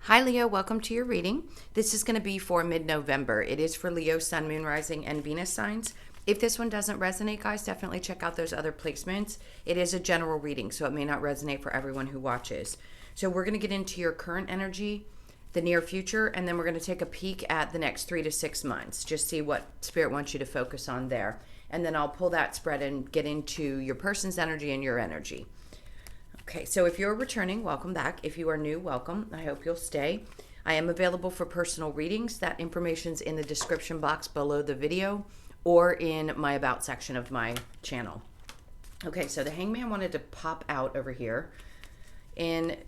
Hi, Leo. Welcome to your reading. This is going to be for mid November. It is for Leo, Sun, Moon, Rising, and Venus signs. If this one doesn't resonate, guys, definitely check out those other placements. It is a general reading, so it may not resonate for everyone who watches. So, we're going to get into your current energy, the near future, and then we're going to take a peek at the next 3 to 6 months. Just see what Spirit wants you to focus on there. And then I'll pull that spread and get into your person's energy and your energy. Okay, so if you're returning, welcome back. If you are new, welcome. I hope you'll stay. I am available for personal readings. That information's in the description box below the video or in my About section of my channel. Okay, so the Hangman wanted to pop out over here in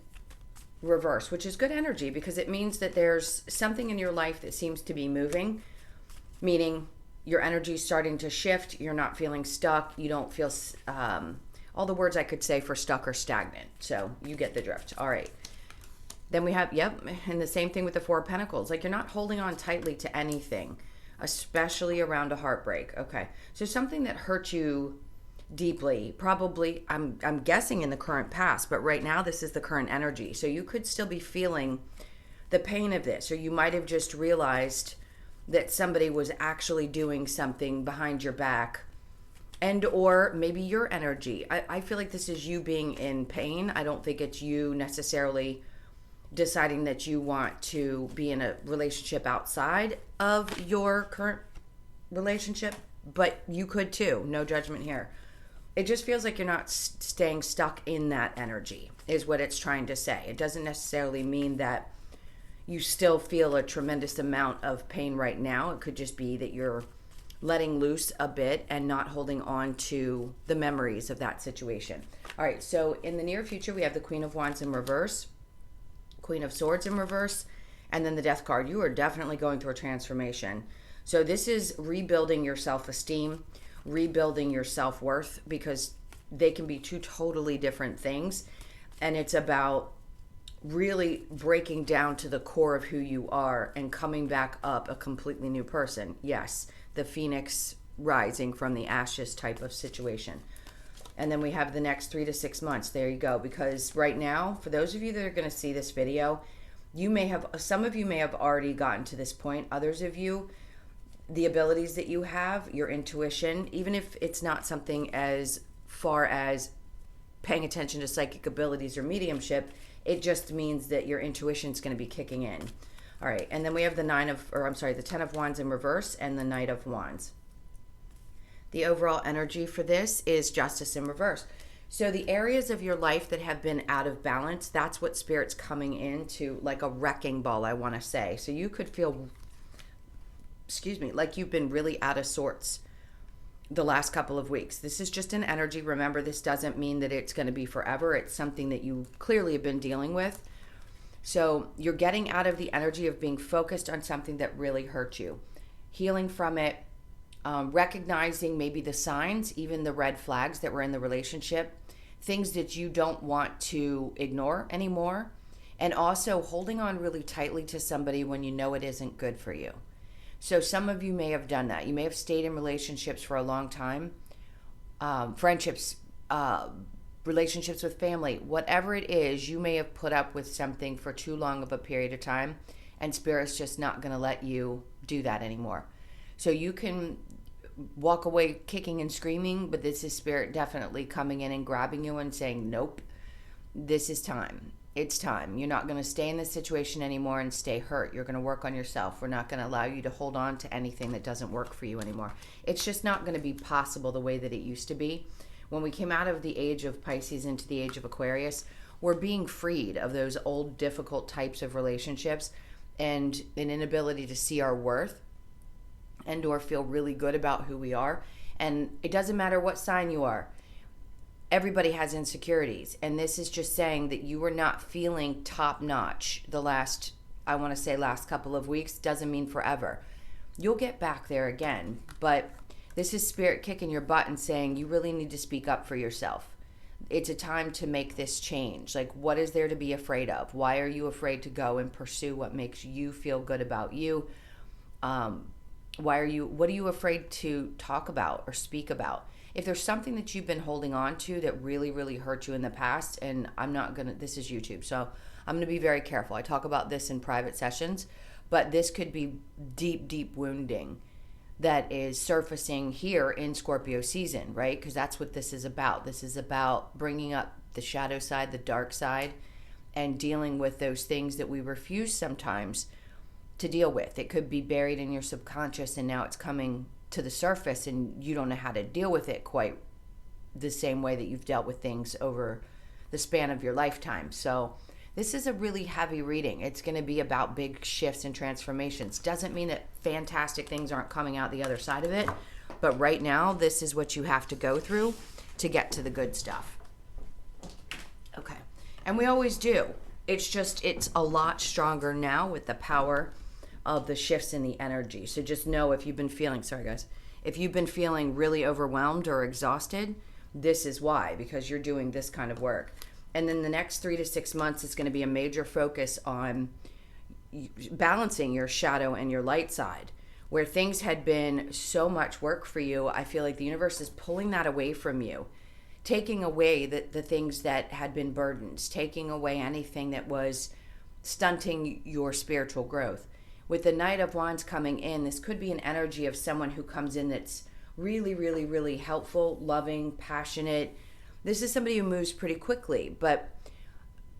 reverse, which is good energy because it means that there's something in your life that seems to be moving, meaning your energy is starting to shift. You're not feeling stuck. You don't feel all the words I could say for stuck or stagnant. So you get the drift. All right. Then we have, and the same thing with the Four of Pentacles. Like you're not holding on tightly to anything, especially around a heartbreak. Okay. So something that hurt you deeply, probably, I'm guessing in the current past, but right now this is the current energy. So you could still be feeling the pain of this, or you might have just realized that somebody was actually doing something behind your back, and or maybe your energy. I feel like this is you being in pain. I don't think it's you necessarily deciding that you want to be in a relationship outside of your current relationship, but you could too. No judgment here. It just feels like you're not staying stuck in that energy is what it's trying to say. It doesn't necessarily mean that you still feel a tremendous amount of pain right now. It could just be that you're letting loose a bit and not holding on to the memories of that situation. All right, so in the near future, we have the Queen of Wands in reverse, Queen of Swords in reverse, and then the Death card. You are definitely going through a transformation. So this is rebuilding your self-esteem, rebuilding your self-worth, because they can be two totally different things. And it's about really breaking down to the core of who you are and coming back up a completely new person. Yes, the phoenix rising from the ashes type of situation. And then we have the next 3 to 6 months. There you go. Because right now, for those of you that are going to see this video, some of you may have already gotten to this point. Others of you, the abilities that you have, your intuition, even if it's not something as far as paying attention to psychic abilities or mediumship, it just means that your intuition is going to be kicking in. All right, and then we have the the 10 of Wands in reverse and the Knight of Wands. The overall energy for this is Justice in reverse. So the areas of your life that have been out of balance, that's what Spirit's coming into, like a wrecking ball, I want to say. So you could feel, like you've been really out of sorts the last couple of weeks. This is just an energy. Remember, this doesn't mean that it's going to be forever. It's something that you clearly have been dealing with. So you're getting out of the energy of being focused on something that really hurt you, healing from it, recognizing maybe the signs, even the red flags that were in the relationship, things that you don't want to ignore anymore, and also holding on really tightly to somebody when you know it isn't good for you. So some of you may have done that. You may have stayed in relationships for a long time, friendships, relationships with family, whatever it is, you may have put up with something for too long of a period of time, and Spirit's just not going to let you do that anymore. So you can walk away kicking and screaming, but this is Spirit definitely coming in and grabbing you and saying, nope, this is time. It's time. You're not going to stay in this situation anymore and stay hurt. You're going to work on yourself. We're not going to allow you to hold on to anything that doesn't work for you anymore. It's just not going to be possible the way that it used to be. When we came out of the age of Pisces into the age of Aquarius, we're being freed of those old, difficult types of relationships and an inability to see our worth and or feel really good about who we are. And it doesn't matter what sign you are. Everybody has insecurities. And this is just saying that you were not feeling top notch the last couple of weeks. Doesn't mean forever. You'll get back there again, but this is Spirit kicking your butt and saying you really need to speak up for yourself. It's a time to make this change. Like, what is there to be afraid of? Why are you afraid to go and pursue what makes you feel good about you? What are you afraid to talk about or speak about? If there's something that you've been holding on to that really, really hurt you in the past, and this is YouTube, so I'm going to be very careful. I talk about this in private sessions, but this could be deep, deep wounding that is surfacing here in Scorpio season, right? Because that's what this is about. This is about bringing up the shadow side, the dark side, and dealing with those things that we refuse sometimes to deal with. It could be buried in your subconscious and now it's coming to the surface and you don't know how to deal with it quite the same way that you've dealt with things over the span of your lifetime. So this is a really heavy reading. It's going to be about big shifts and transformations. Doesn't mean that fantastic things aren't coming out the other side of it, but right now this is what you have to go through to get to the good stuff. Okay. And we always do. It's a lot stronger now with the power of the shifts in the energy. So just know if you've been feeling, if you've been feeling really overwhelmed or exhausted, this is why, because you're doing this kind of work. And then the next 3 to 6 months is going to be a major focus on balancing your shadow and your light side. Where things had been so much work for you, I feel like the universe is pulling that away from you, taking away the things that had been burdens, taking away anything that was stunting your spiritual growth. With the Knight of Wands coming in, this could be an energy of someone who comes in that's really, really, really helpful, loving, passionate. This is somebody who moves pretty quickly, but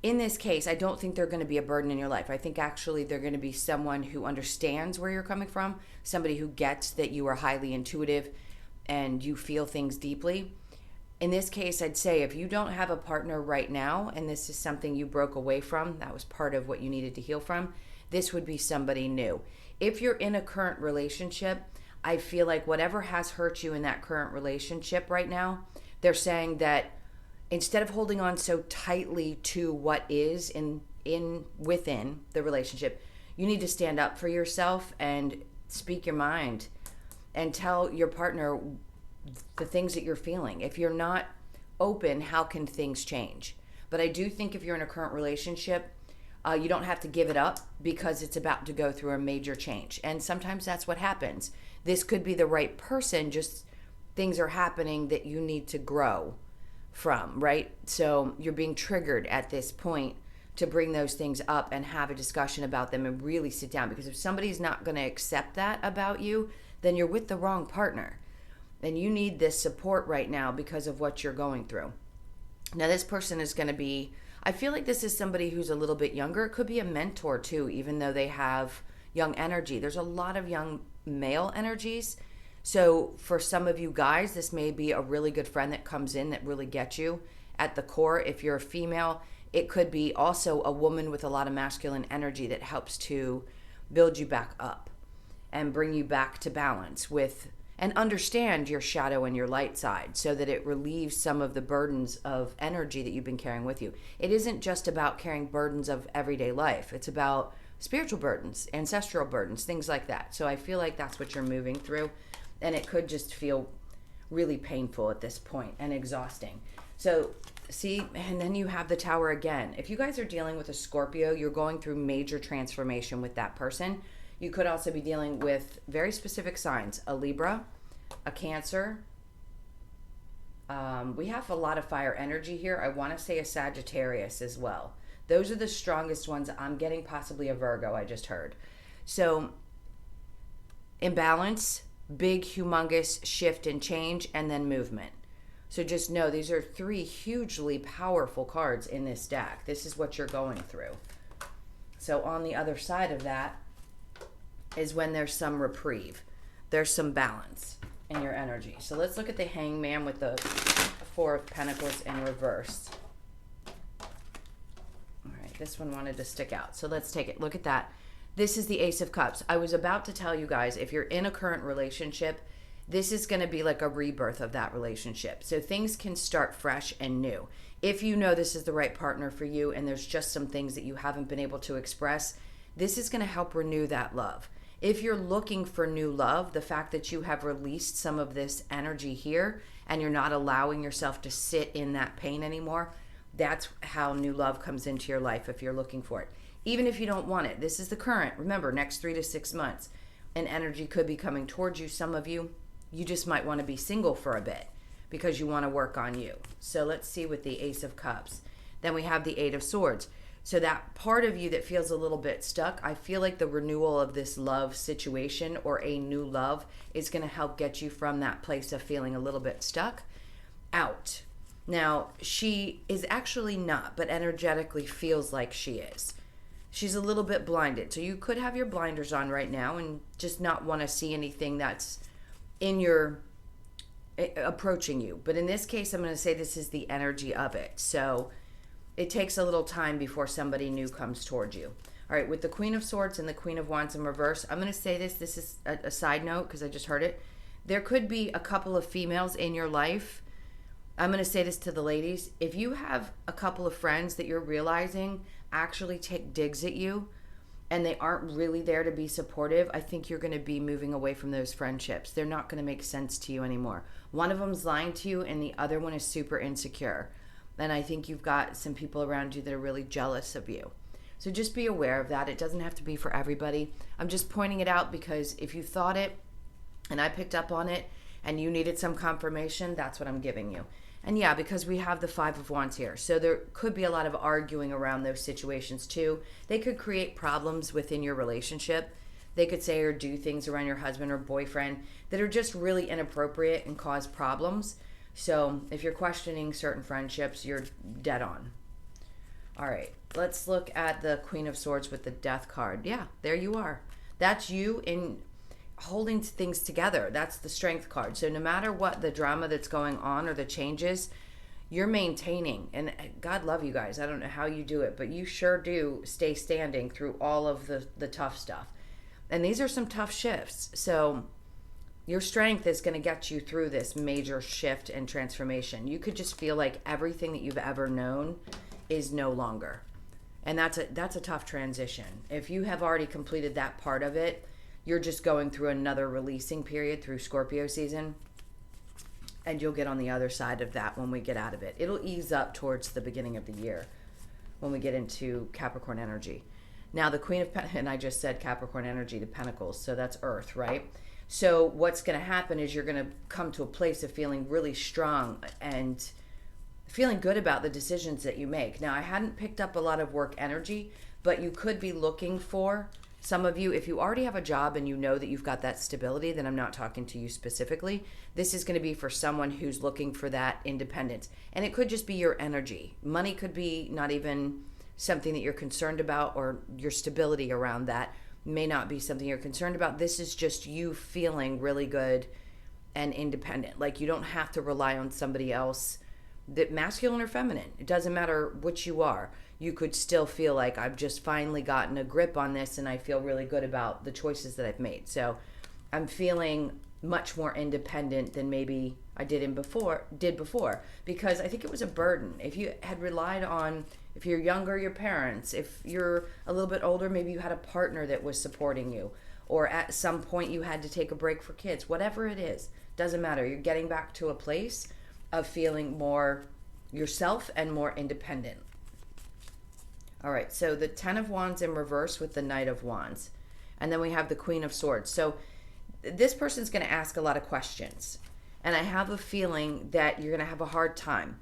in this case, I don't think they're going to be a burden in your life. I think actually they're going to be someone who understands where you're coming from, somebody who gets that you are highly intuitive and you feel things deeply. In this case, I'd say if you don't have a partner right now, and this is something you broke away from, that was part of what you needed to heal from, this would be somebody new. If you're in a current relationship, I feel like whatever has hurt you in that current relationship right now, they're saying that instead of holding on so tightly to what is within the relationship, you need to stand up for yourself and speak your mind and tell your partner the things that you're feeling. If you're not open, how can things change? But I do think if you're in a current relationship, you don't have to give it up because it's about to go through a major change. And sometimes that's what happens. This could be the right person, just things are happening that you need to grow from, right? So you're being triggered at this point to bring those things up and have a discussion about them and really sit down. Because if somebody's not going to accept that about you, then you're with the wrong partner. And you need this support right now because of what you're going through. Now, this person is going to be, I feel like this is somebody who's a little bit younger. It could be a mentor too, even though they have young energy. There's a lot of young male energies. So for some of you guys, this may be a really good friend that comes in that really gets you at the core. If you're a female, it could be also a woman with a lot of masculine energy that helps to build you back up and bring you back to balance with and understand your shadow and your light side so that it relieves some of the burdens of energy that you've been carrying with you. It isn't just about carrying burdens of everyday life. It's about spiritual burdens, ancestral burdens, things like that. So I feel like that's what you're moving through. And it could just feel really painful at this point and exhausting. So see, and then you have the Tower again. If you guys are dealing with a Scorpio, you're going through major transformation with that person. You could also be dealing with very specific signs, a Libra, a Cancer. We have a lot of fire energy here. I want to say a Sagittarius as well. Those are the strongest ones. I'm getting possibly a Virgo, I just heard. So imbalance, big, humongous shift and change, and then movement. So just know these are 3 hugely powerful cards in this deck. This is what you're going through. So on the other side of that is when there's some reprieve. There's some balance in your energy. So let's look at the Hangman with the 4 of Pentacles in reverse. All right, this one wanted to stick out. So let's take it. Look at that. This is the Ace of Cups. I was about to tell you guys, if you're in a current relationship, this is going to be like a rebirth of that relationship. So things can start fresh and new. If you know this is the right partner for you and there's just some things that you haven't been able to express, this is going to help renew that love. If you're looking for new love, the fact that you have released some of this energy here and you're not allowing yourself to sit in that pain anymore, that's how new love comes into your life if you're looking for it. Even if you don't want it, this is the current. Remember, next 3 to 6 months, an energy could be coming towards you. Some of you, you just might want to be single for a bit because you want to work on you. So let's see with the Ace of Cups. Then we have the 8 of Swords. So that part of you that feels a little bit stuck, I feel like the renewal of this love situation or a new love is going to help get you from that place of feeling a little bit stuck out. Now, she is actually not, but energetically feels like she is. She's a little bit blinded. So you could have your blinders on right now and just not want to see anything that's in your approaching you. But in this case, I'm going to say this is the energy of it. So it takes a little time before somebody new comes towards you. All right, with the Queen of Swords and the Queen of Wands in reverse, I'm going to say this. This is a side note because I just heard it. There could be a couple of females in your life. I'm going to say this to the ladies. If you have a couple of friends that you're realizing actually take digs at you and they aren't really there to be supportive, I think you're going to be moving away from those friendships. They're not going to make sense to you anymore. One of them's lying to you and the other one is super insecure. And I think you've got some people around you that are really jealous of you. So just be aware of that. It doesn't have to be for everybody. I'm just pointing it out because if you thought it and I picked up on it and you needed some confirmation, that's what I'm giving you. And yeah, because we have the Five of Wands here. So there could be a lot of arguing around those situations too. They could create problems within your relationship. They could say or do things around your husband or boyfriend that are just really inappropriate and cause problems. So if you're questioning certain friendships, you're dead on. All right, let's look at the Queen of Swords with the Death card. Yeah, there you are. That's you in holding things together. That's the Strength card. So no matter what the drama that's going on or the changes, you're maintaining. And God love you guys. I don't know how you do it, but you sure do stay standing through all of the tough stuff. And these are some tough shifts. So your strength is going to get you through this major shift and transformation. You could just feel like everything that you've ever known is no longer. And that's a tough transition. If you have already completed that part of it, you're just going through another releasing period through Scorpio season, and you'll get on the other side of that when we get out of it. It'll ease up towards the beginning of the year when we get into Capricorn energy. Now, the Queen of and I just said Capricorn energy to Pentacles, so that's Earth, right? So what's going to happen is you're going to come to a place of feeling really strong and feeling good about the decisions that you make. Now, I hadn't picked up a lot of work energy, but you could be looking for, some of you, if you already have a job and you know that you've got that stability, then I'm not talking to you specifically. This is going to be for someone who's looking for that independence. And it could just be your energy. Money could be not even something that you're concerned about, or your stability around that may not be something you're concerned about. This is just you feeling really good and independent. Like you don't have to rely on somebody else, that masculine or feminine. It doesn't matter which you are. You could still feel like I've just finally gotten a grip on this and I feel really good about the choices that I've made. So I'm feeling much more independent than maybe I did before, because I think it was a burden. If you had relied on, if you're younger, your parents, if you're a little bit older, maybe you had a partner that was supporting you, or at some point you had to take a break for kids, whatever it is, doesn't matter. You're getting back to a place of feeling more yourself and more independent. All right, so the Ten of Wands in reverse with the Knight of Wands. And then we have the Queen of Swords. So this person's going to ask a lot of questions. And I have a feeling that you're going to have a hard time.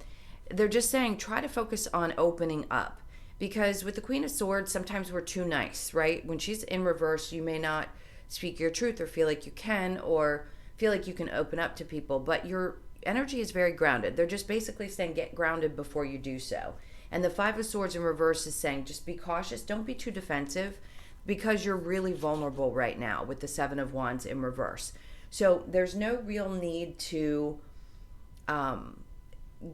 They're just saying try to focus on opening up. Because with the Queen of Swords, sometimes we're too nice, right? When she's in reverse, you may not speak your truth or feel like you can, or feel like you can open up to people. But your energy is very grounded. They're just basically saying get grounded before you do so. And the Five of Swords in reverse is saying just be cautious. Don't be too defensive, because you're really vulnerable right now with the Seven of Wands in reverse. So there's no real need to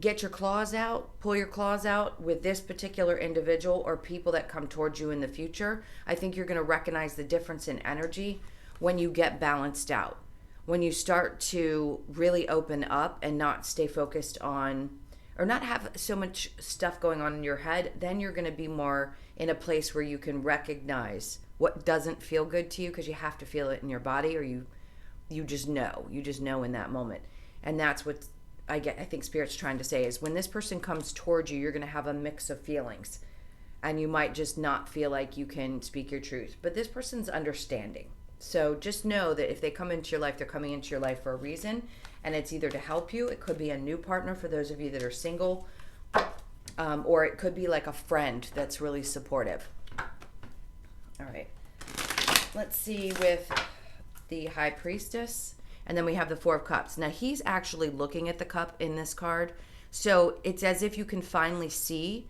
get your claws out, pull your claws out with this particular individual or people that come towards you in the future. I think you're going to recognize the difference in energy when you get balanced out. When you start to really open up and not stay focused on, or not have so much stuff going on in your head, then you're going to be more in a place where you can recognize what doesn't feel good to you, because you have to feel it in your body, or you just know in that moment. And that's what I think Spirit's trying to say is when this person comes towards you, you're going to have a mix of feelings, and you might just not feel like you can speak your truth. But this person's understanding. So just know that if they come into your life, they're coming into your life for a reason, and it's either to help you. It could be a new partner for those of you that are single. Or it could be like a friend that's really supportive. All right. Let's see with the High Priestess. And then we have the Four of Cups. Now, he's actually looking at the cup in this card. So it's as if you can finally see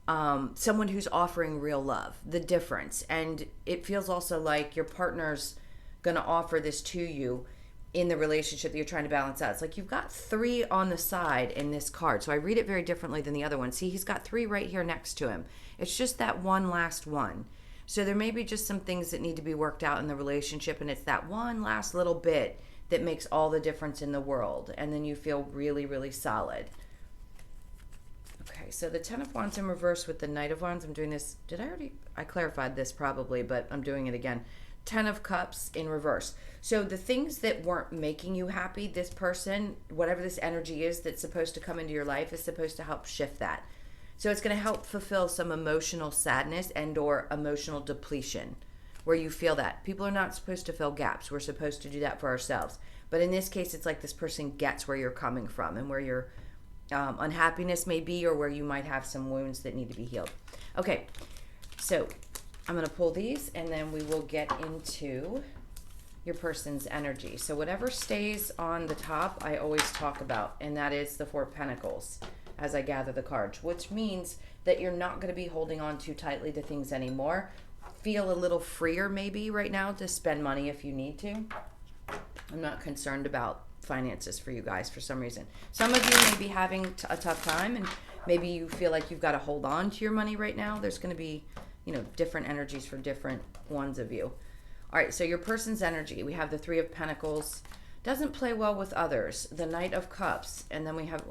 someone who's offering real love, the difference. And it feels also like your partner's going to offer this to you in the relationship that you're trying to balance out. It's like you've got 3 on the side in this card. So I read it very differently than the other one. See, he's got 3 right here next to him. It's just that one last one. So there may be just some things that need to be worked out in the relationship, and it's that one last little bit that makes all the difference in the world. And then you feel really, really solid. Okay, so the Ten of Wands in reverse with the Knight of Wands. I'm doing this. I clarified this probably, but I'm doing it again. 10 of Cups in reverse. So the things that weren't making you happy, this person, whatever this energy is that's supposed to come into your life, is supposed to help shift that. So it's going to help fulfill some emotional sadness and or emotional depletion where you feel that. People are not supposed to fill gaps. We're supposed to do that for ourselves. But in this case, it's like this person gets where you're coming from and where your unhappiness may be, or where you might have some wounds that need to be healed. Okay, so I'm going to pull these and then we will get into your person's energy. So whatever stays on the top, I always talk about, and that is the Four of Pentacles as I gather the cards, which means that you're not going to be holding on too tightly to things anymore. Feel a little freer maybe right now to spend money if you need to. I'm not concerned about finances for you guys for some reason. Some of you may be having a tough time, and maybe you feel like you've got to hold on to your money right now. There's going to be, different energies for different ones of you. All right, so your person's energy. We have the Three of Pentacles. Doesn't play well with others. The Knight of Cups. And then we have,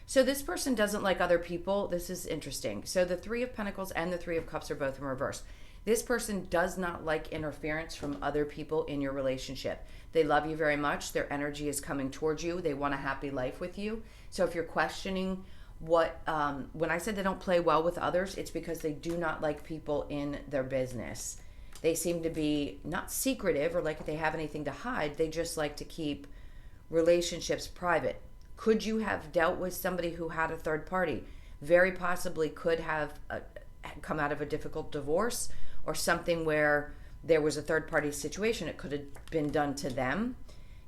so this person doesn't like other people. This is interesting. So the Three of Pentacles and the Three of Cups are both in reverse. This person does not like interference from other people in your relationship. They love you very much. Their energy is coming towards you. They want a happy life with you. So if you're questioning when I said they don't play well with others, it's because they do not like people in their business. They seem to be not secretive or like they have anything to hide. They just like to keep relationships private. Could you have dealt with somebody who had a third party? Very possibly could have come out of a difficult divorce or something where there was a third party situation. It could have been done to them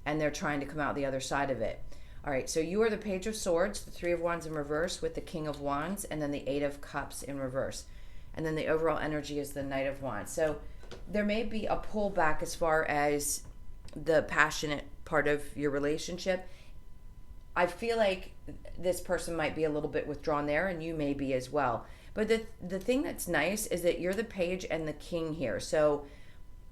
and they're trying to come out the other side of it. All right, so you are the Page of Swords, the Three of Wands in reverse with the King of Wands, and then the Eight of Cups in reverse. And then the overall energy is the Knight of Wands. So there may be a pullback as far as the passionate part of your relationship. I feel like this person might be a little bit withdrawn there, and you may be as well. But the thing that's nice is that you're the Page and the King here. So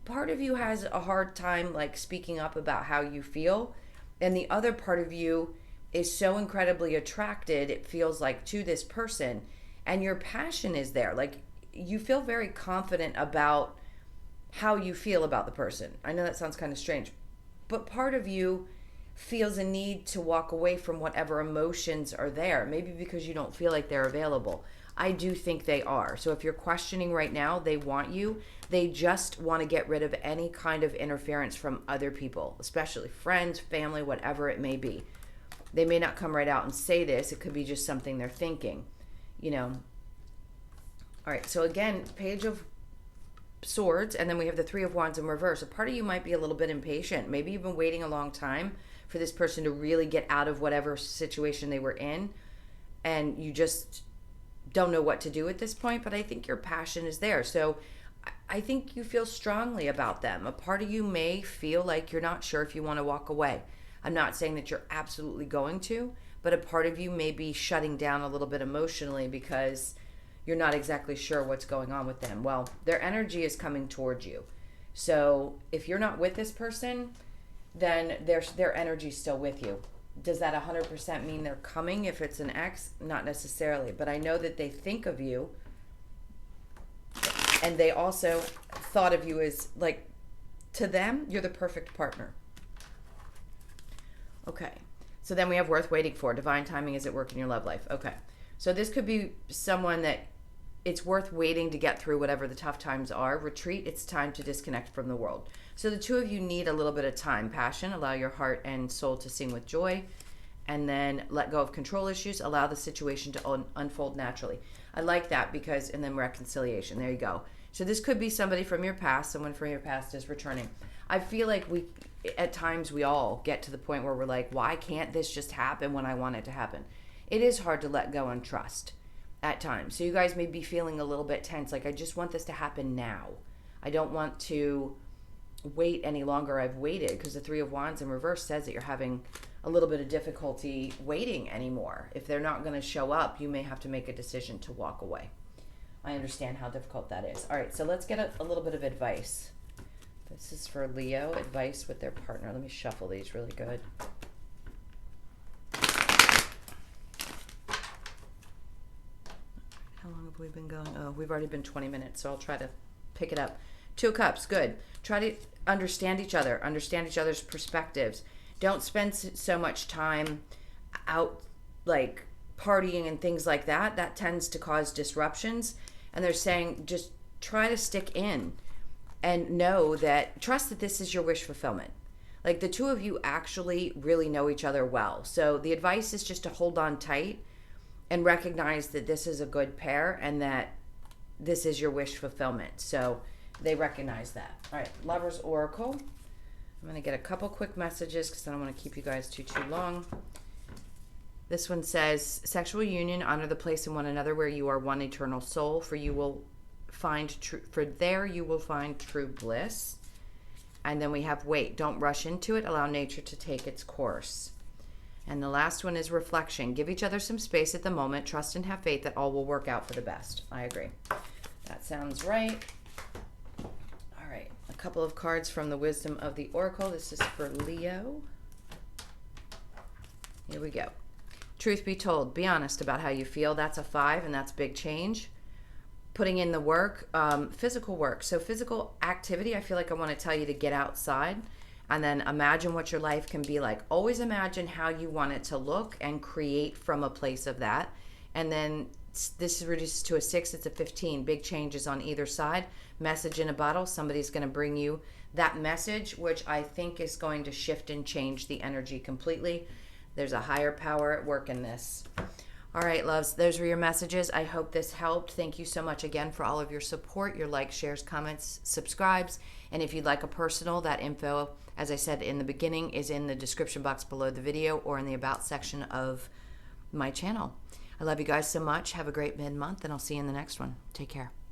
part of you has a hard time like speaking up about how you feel, and the other part of you is so incredibly attracted, it feels like, to this person, and your passion is there. Like, you feel very confident about how you feel about the person. I know that sounds kind of strange, but part of you feels a need to walk away from whatever emotions are there, maybe because you don't feel like they're available. I do think they are. So if you're questioning right now, they want you. They just want to get rid of any kind of interference from other people, especially friends, family, whatever it may be. They may not come right out and say this. It could be just something they're thinking, All right, so again, Page of Swords, and then we have the Three of Wands in reverse. A part of you might be a little bit impatient. Maybe you've been waiting a long time for this person to really get out of whatever situation they were in, and you just don't know what to do at this point, but I think your passion is there. So I think you feel strongly about them. A part of you may feel like you're not sure if you want to walk away. I'm not saying that you're absolutely going to, but a part of you may be shutting down a little bit emotionally because you're not exactly sure what's going on with them. Well, their energy is coming towards you. So if you're not with this person, then their energy is still with you. Does that 100% mean they're coming if it's an ex? Not necessarily, but I know that they think of you, and they also thought of you as, like, to them, you're the perfect partner. Okay, so then we have worth waiting for. Divine timing is at work in your love life. Okay, so this could be someone that it's worth waiting to get through whatever the tough times are. Retreat, it's time to disconnect from the world. So the two of you need a little bit of time. Passion, allow your heart and soul to sing with joy. and then let go of control issues, allow the situation to unfold naturally. I like that because, and then reconciliation. There you go. So this could be somebody from your past, someone from your past is returning. I feel like at times we all get to the point where we're like, why can't this just happen when I want it to happen? It is hard to let go and trust at times. So you guys may be feeling a little bit tense, like I just want this to happen now. I don't want to wait any longer. I've waited, because the Three of Wands in reverse says that you're having a little bit of difficulty waiting anymore. If they're not going to show up, you may have to make a decision to walk away. I understand how difficult that is. All right, so let's get a little bit of advice. This is for Leo, advice with their partner. Let me shuffle these really good. How long have we been going? Oh, we've already been 20 minutes, so I'll try to pick it up. Two of Cups, good. Try to understand each other, understand each other's perspectives. Don't spend so much time out, like partying and things like that. That tends to cause disruptions. And they're saying just try to stick in and know that, trust that this is your wish fulfillment. Like the two of you actually really know each other well. So the advice is just to hold on tight and recognize that this is a good pair and that this is your wish fulfillment. So they recognize that. All right, Lovers Oracle. I'm going to get a couple quick messages because I don't want to keep you guys too long. This one says, sexual union, honor the place in one another where you are one eternal soul, for you will find there you will find true bliss. And then we have wait, don't rush into it, allow nature to take its course. And the last one is reflection. Give each other some space at the moment, trust and have faith that all will work out for the best. I agree. That sounds right. All right, a couple of cards from the Wisdom of the Oracle. This is for Leo. Here we go. Truth be told, be honest about how you feel. That's a 5, and that's big change. Putting in the work, physical work. So physical activity, I feel like I want to tell you to get outside and then imagine what your life can be like. Always imagine how you want it to look and create from a place of that. And then this reduces to a 6, it's a 15. Big changes on either side. Message in a bottle. Somebody's going to bring you that message, which I think is going to shift and change the energy completely. There's a higher power at work in this. All right, loves, those were your messages. I hope this helped. Thank you so much again for all of your support, your likes, shares, comments, subscribes. And if you'd like a personal, that info, as I said in the beginning, is in the description box below the video or in the About section of my channel. I love you guys so much. Have a great mid-month, and I'll see you in the next one. Take care.